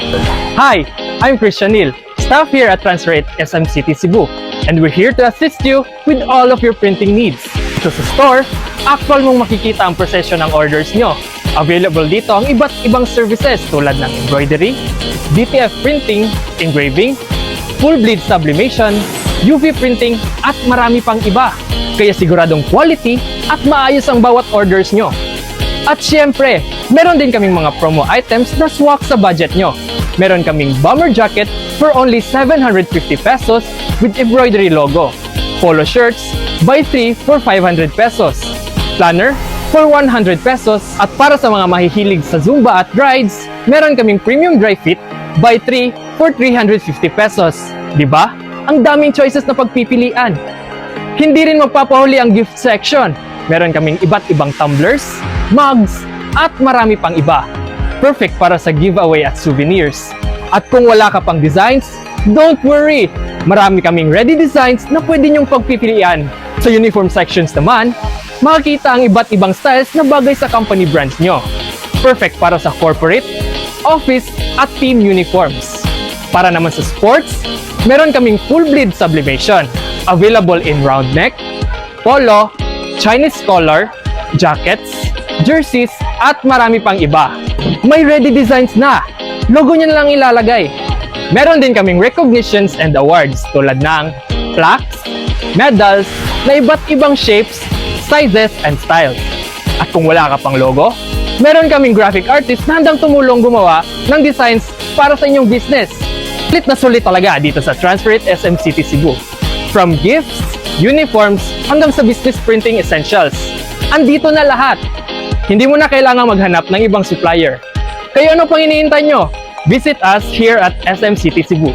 Hi, I'm Christian Neal, staff here at Transrate SM City Cebu, and we're here to assist you with all of your printing needs. So sa store, actual mong makikita ang prosesyo ng orders nyo. Available dito ang iba't ibang services tulad ng embroidery, DTF printing, engraving, full bleed sublimation, UV printing, at marami pang iba. Kaya siguradong quality at maayos ang bawat orders nyo. At syempre, meron din kaming mga promo items na swak sa budget nyo. Meron kaming bomber jacket for only 750 pesos with embroidery logo. Polo shirts, buy 3 for 500 pesos. Planner for 100 pesos. At para sa mga mahihilig sa Zumba at rides, meron kaming premium dry fit, buy 3 for 350 pesos. Diba? Ang daming choices na pagpipilian. Hindi rin magpapahuli ang gift section. Meron kaming iba't ibang tumblers, mugs, at marami pang iba. Perfect para sa giveaway at souvenirs. At kung wala ka pang designs, don't worry! Marami kaming ready designs na pwede nyong pagpipilian. Sa uniform sections naman, makikita ang iba't ibang styles na bagay sa company brands nyo. Perfect para sa corporate, office, at team uniforms. Para naman sa sports, meron kaming full bleed sublimation. Available in round neck, polo, Chinese collar, jackets, jerseys, at marami pang iba. May ready designs na! Logo nyo na lang ilalagay. Meron din kaming recognitions and awards tulad ng plaques, medals, na iba't ibang shapes, sizes, and styles. At kung wala ka pang logo, meron kaming graphic artist na handang tumulong gumawa ng designs para sa inyong business. Sulit na sulit talaga dito sa Transrate SM City Cebu. From gifts, uniforms, hanggang sa business printing essentials. Andito na lahat. Hindi mo na kailangang maghanap ng ibang supplier. Kaya ano pang iniintay nyo? Visit us here at SM City Cebu.